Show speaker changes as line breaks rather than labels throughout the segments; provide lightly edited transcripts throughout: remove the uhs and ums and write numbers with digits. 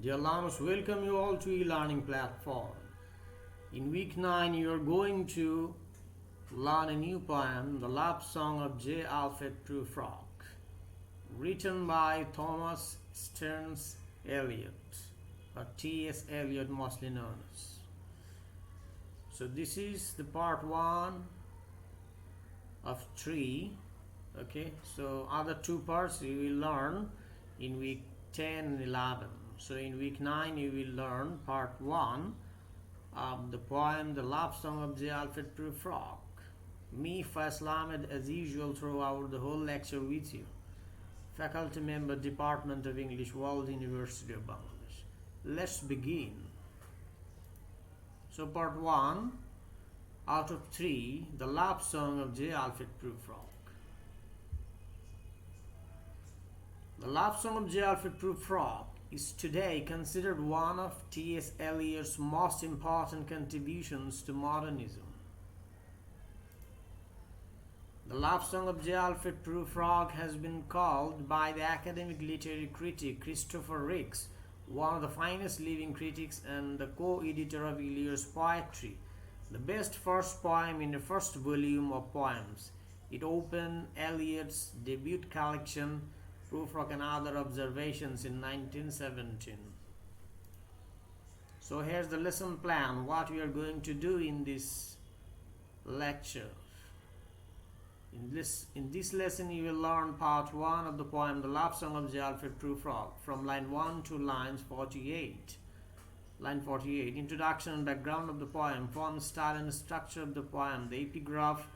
Dear learners, welcome you all to e-learning platform. In week 9, you are going to learn a new poem, The Love Song of J. Alfred Prufrock, written by Thomas Stearns Eliot, or T.S. Eliot mostly known as. So this is the part 1 of 3. Okay, so other two parts you will learn in week 10 and 11. So in week 9 you will learn part 1 of the poem The Love Song of J. Alfred Prufrock. Me, Faisal Ahmed, as usual throughout the whole lecture with you. Faculty member, Department of English, World University of Bangladesh. Let's begin. So part 1 out of 3, The Love Song of J. Alfred Prufrock. The Love Song of J. Alfred Prufrock is today considered one of T.S. Eliot's most important contributions to modernism. The Love Song of J. Alfred Prufrock has been called by the academic literary critic Christopher Ricks one of the finest living critics and the co-editor of Eliot's poetry, the best first poem in the first volume of poems. It opened Eliot's debut collection, Prufrock and Other Observations, in 1917. So here's the lesson plan, what we are going to do in this lecture. In this lesson you will learn part 1 of the poem The Love Song of J. Alfred Prufrock from line 1 to line 48. Line 48. Introduction and background of the poem, form, style and structure of the poem, the epigraph,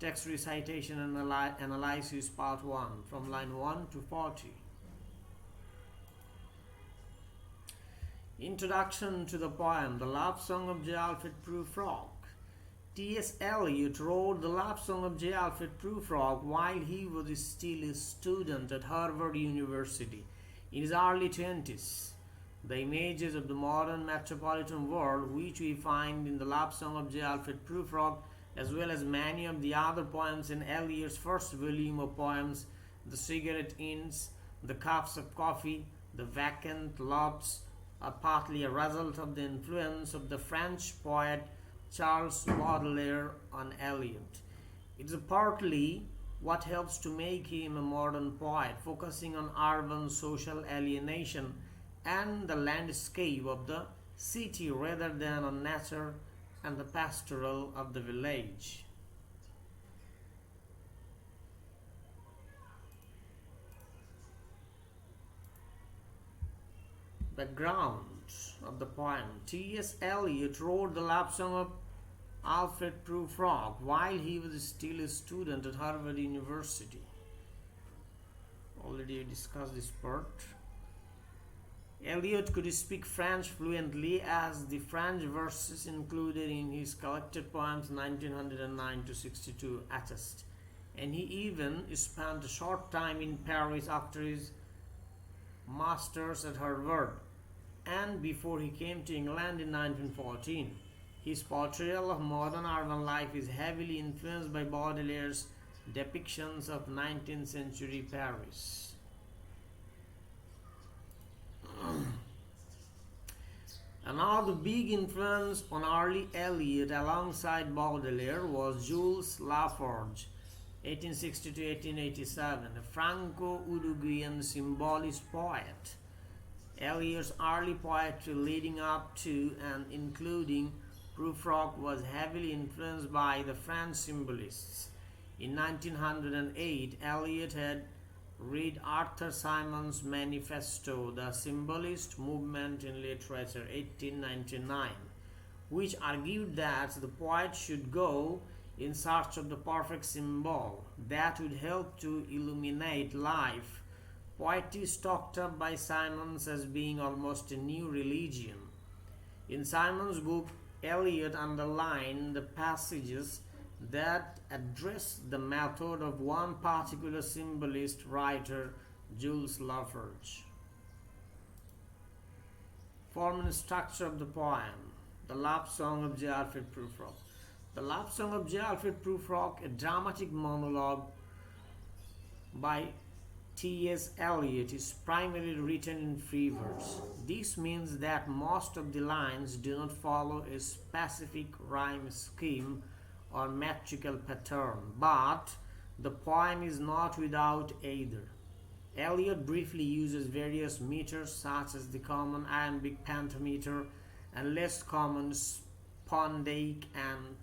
text recitation and analysis part 1 from line 1 to 40. Introduction to the poem The Love Song of J. Alfred Prufrock. T.S. Eliot wrote The Love Song of J. Alfred Prufrock while he was still a student at Harvard University in his early 20s. The images of the modern metropolitan world which we find in The Love Song of J. Alfred Prufrock, as well as many of the other poems in Eliot's first volume of poems, The Cigarette Inns, The Cups of Coffee, The Vacant Lots, are partly a result of the influence of the French poet Charles Baudelaire on Eliot. It's partly what helps to make him a modern poet, focusing on urban social alienation and the landscape of the city rather than on nature and the pastoral of the village. Background of the poem. T.S. Eliot wrote The Love Song of Alfred Prufrock while he was still a student at Harvard University. Already discussed this part. Eliot could speak French fluently, as the French verses included in his collected poems 1909 to 62 attest, and he even spent a short time in Paris after his master's at Harvard and before he came to England in 1914. His portrayal of modern urban life is heavily influenced by Baudelaire's depictions of 19th century Paris. Another big influence on early Eliot alongside Baudelaire was Jules Laforgue, 1860 to 1887, a Franco-Uruguayan symbolist poet. Eliot's early poetry leading up to and including Prufrock was heavily influenced by the French symbolists. In 1908, Eliot had read Arthur Symon's manifesto, The Symbolist Movement in Literature, 1899, which argued that the poet should go in search of the perfect symbol that would help to illuminate life. Poetry is talked up by Symonds as being almost a new religion. In Symonds' book, Eliot underlined the passages that address the method of one particular symbolist writer, Jules Laforgue. Form and structure of the poem, The Love Song of J. Alfred Prufrock. The Love Song of J. Alfred Prufrock, a dramatic monologue by T.S. Eliot is primarily written in free verse. This means that most of the lines do not follow a specific rhyme scheme or metrical pattern, but the poem is not without either. Eliot briefly uses various meters such as the common iambic pentameter and less common spondaic and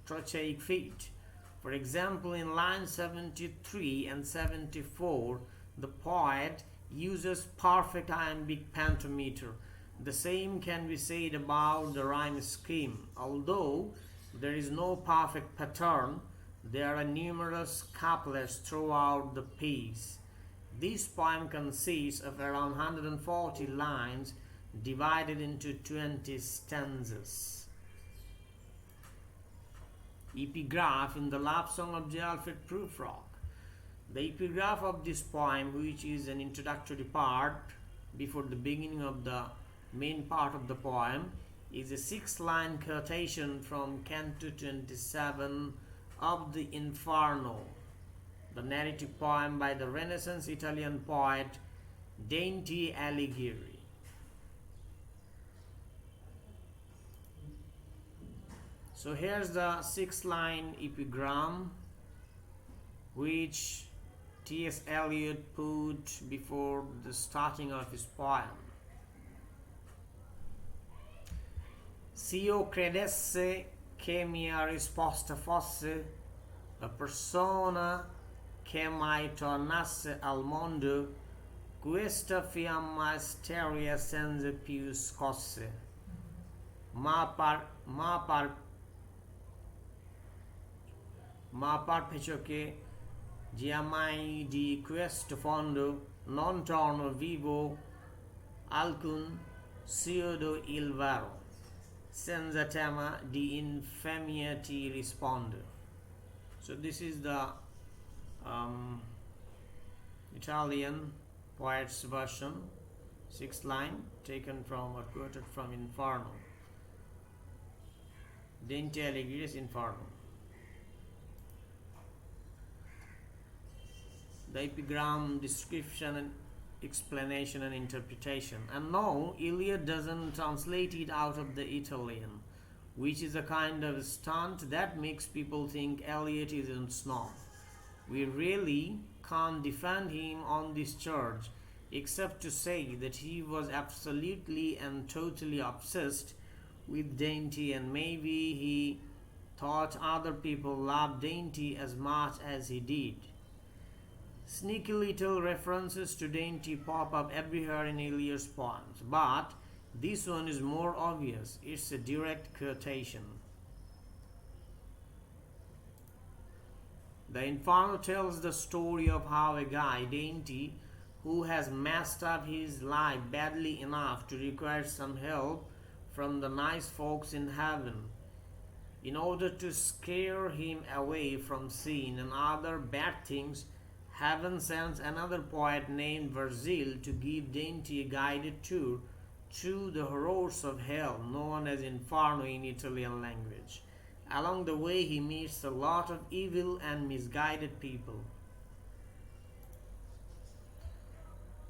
trochaic feet. For example, in lines 73 and 74, the poet uses perfect iambic pentameter. The same can be said about the rhyme scheme. Although there is no perfect pattern, there are numerous couplets throughout the piece. This poem consists of around 140 lines divided into 20 stanzas. Epigraph in the love song of Alfred Prufrock. The epigraph of this poem, which is an introductory part before the beginning of the main part of the poem, is a 6-line quotation from Canto 27 of the Inferno, the narrative poem by the Renaissance Italian poet Dante Alighieri. So here's the 6-line epigram which T.S. Eliot put before the starting of his poem. S'io credesse che mia risposta fosse la persona che mai tornasse al mondo, questa fiamma steria senza più scosse, ma perciò che giammai di questo fondo non torno vivo alcun, s'io il vero, senza tema di infamia ti rispondo. So this is the Italian poet's version, 6th line, taken from or quoted from Inferno, Dante Alighieri's Inferno. The epigram, description and explanation and interpretation. And no, Eliot doesn't translate it out of the Italian, which is a kind of stunt that makes people think Eliot is a snob. We really can't defend him on this charge, except to say that he was absolutely and totally obsessed with Dante, and maybe he thought other people loved Dante as much as he did. Sneaky little references to Dante pop up everywhere in Eliot's poems, but this one is more obvious. It's a direct quotation. The Inferno tells the story of how a guy, Dante, who has messed up his life badly enough to require some help from the nice folks in heaven, in order to scare him away from sin and other bad things, heaven sends another poet named Virgil to give Dante a guided tour through the horrors of hell, known as Inferno in Italian language. Along the way, he meets a lot of evil and misguided people.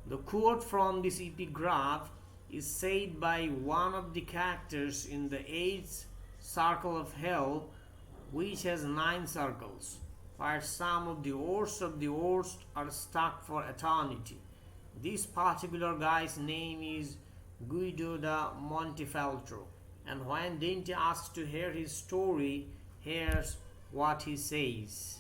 The quote from this epigraph is said by one of the characters in the 8th circle of hell, which has 9 circles, where some of the worst are stuck for eternity. This particular guy's name is Guido da Montefeltro, and when Dante asks to hear his story, here's what he says.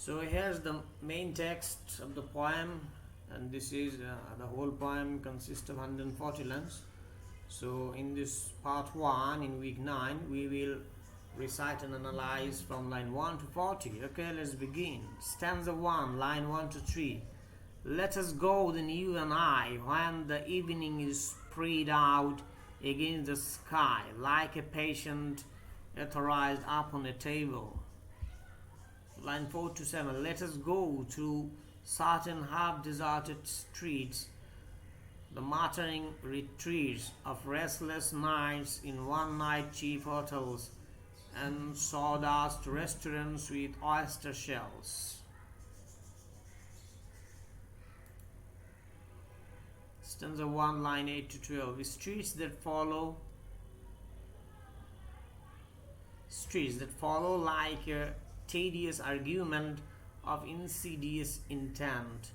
So here's the main text of the poem, and this is the whole poem consists of 140 lines. So in this part 1 in week 9 we will recite and analyze from line 1 to 40. Okay, let's begin. Stanza 1, line 1 to 3. Let us go, then you and I, when the evening is spread out against the sky, like a patient etherized upon a table. Line 4 to 7. Let us go through certain half-deserted streets, the muttering retreats of restless nights in one-night cheap hotels and sawdust restaurants with oyster shells. Stanza 1, line 8 to 12. Streets that follow like a tedious argument of insidious intent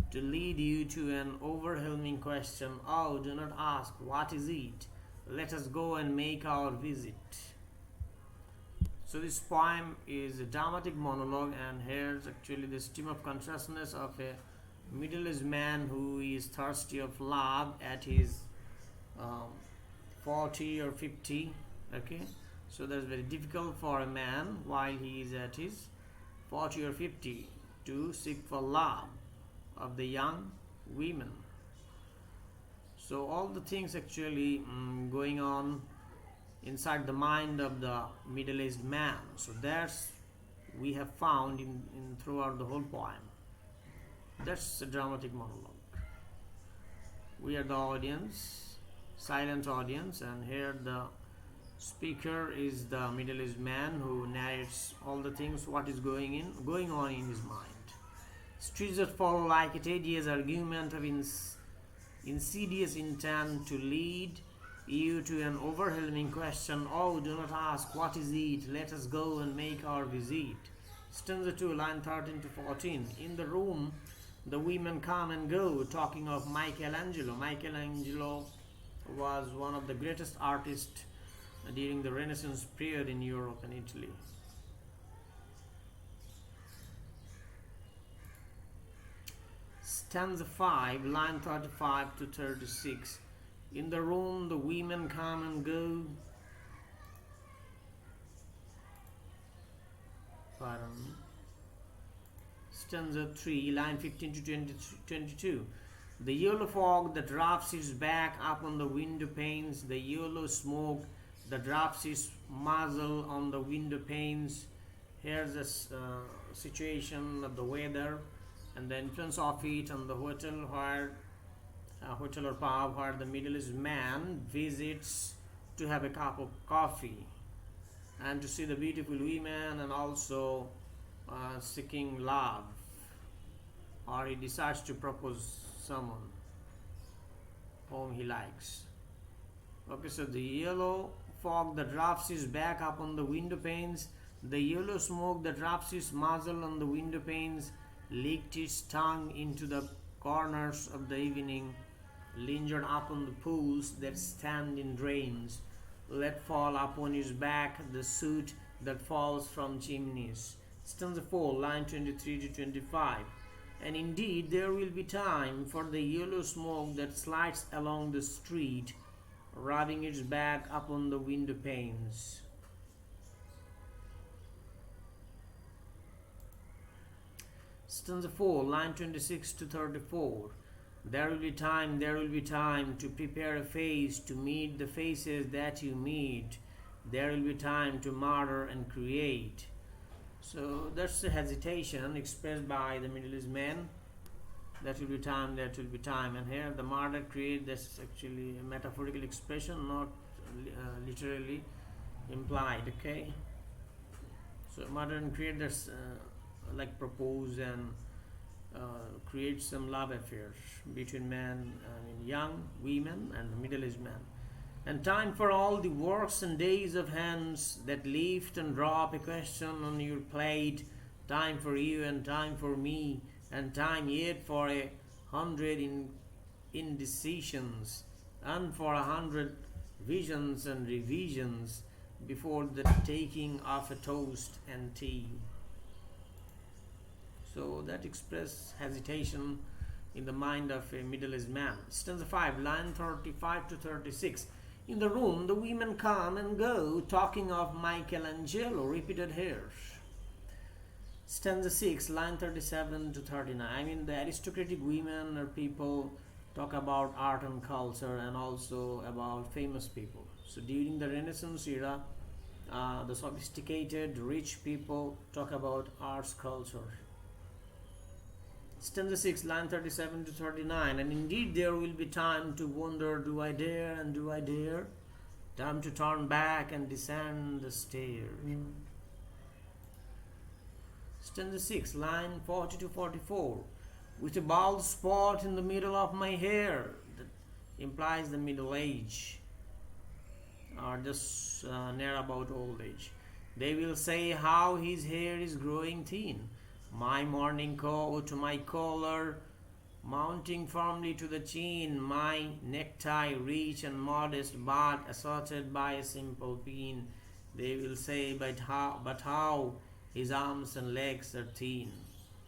to lead you to an overwhelming question. Oh, do not ask, what is it? Let us go and make our visit. So this poem is a dramatic monologue, and here's actually the stream of consciousness of a middle-aged man who is thirsty of love at his 40 or 50. Okay, so that's very difficult for a man while he is at his 40 or 50 to seek for love of the young women. So all the things actually going on inside the mind of the middle-aged man. So that's we have found in throughout the whole poem. That's a dramatic monologue. We are the audience, silent audience, and here the speaker is the middle-aged man who narrates all the things what is going on in his mind. Streets that follow like a tedious argument of insidious intent to lead you to an overwhelming question. Oh, do not ask, what is it? Let us go and make our visit. Stanza 2, line 13 to 14. In the room, the women come and go, talking of Michelangelo. Michelangelo was one of the greatest artists during the Renaissance period in Europe and Italy. Stanza 5, line 35 to 36. In the room, the women come and go. Stanza 3, line 15 to 22. The yellow fog that wraps its back upon the window panes, the yellow smoke that wraps its muzzle on the window panes. Here's the situation of the weather and the influence of it on the hotel or pub where the middle-aged man visits to have a cup of coffee and to see the beautiful women, and also seeking love, or he decides to propose someone whom he likes. Okay, so the yellow fog that wraps his back upon the window panes, the yellow smoke that wraps his muzzle on the window panes, licked his tongue into the corners of the evening, lingered upon the pools that stand in drains, let fall upon his back the soot that falls from chimneys. Stanza 4, line 23 to 25. And indeed there will be time for the yellow smoke that slides along the street, rubbing its back upon the window panes. Stanza 4, line 26 to 34. There will be time to prepare a face to meet the faces that you meet. There will be time to murder and create. So that's the hesitation expressed by the middle-aged man. That will be time, and here the murder create, that's actually a metaphorical expression, not literally implied. Okay, so murder and create, that's like propose and create some love affairs between young women and middle-aged man. And time for all the works and days of hands that lift and drop a question on your plate. Time for you and time for me, and time yet for 100 indecisions, and for 100 visions and revisions before the taking of a toast and tea. So that expresses hesitation in the mind of a middle-aged man. Stanza 5, line 35 to 36. In the room, the women come and go, talking of Michelangelo, repeated here. Stanza 6, line 37 to 39. I mean, the aristocratic women or people talk about art and culture and also about famous people. So during the Renaissance era, the sophisticated, rich people talk about arts, culture. Stanza 6, line 37 to 39. And indeed there will be time to wonder, do I dare and do I dare? Time to turn back and descend the stair. Stanza 6, line 40 to 44. With a bald spot in the middle of my hair. That implies the middle age, or just near about old age. They will say how his hair is growing thin. My morning coat, my collar mounting firmly to the chin, my necktie rich and modest, but assorted by a simple pin. They will say, but how his arms and legs are thin.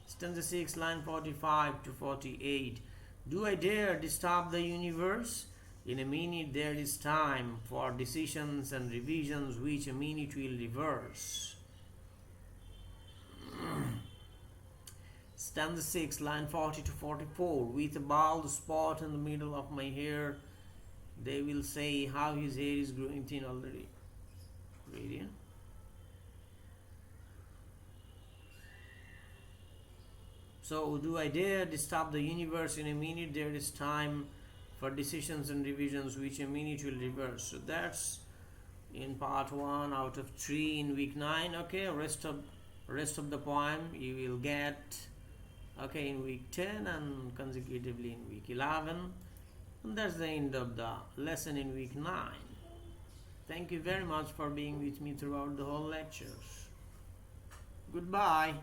Stanza 6, line 45 to 48. Do I dare disturb the universe? In a minute there is time for decisions and revisions, which a minute will reverse. Stanza 6, line 40 to 44. With a bald spot in the middle of my hair, they will say how his hair is growing thin already. Ready? So, do I dare disturb the universe? In a minute there is time for decisions and revisions, which a minute will reverse. So that's in part 1 out of 3 in week 9. Okay, rest of the poem you will get in week 10 and consecutively in week 11. And that's the end of the lesson in week 9. Thank you very much for being with me throughout the whole lectures. Goodbye.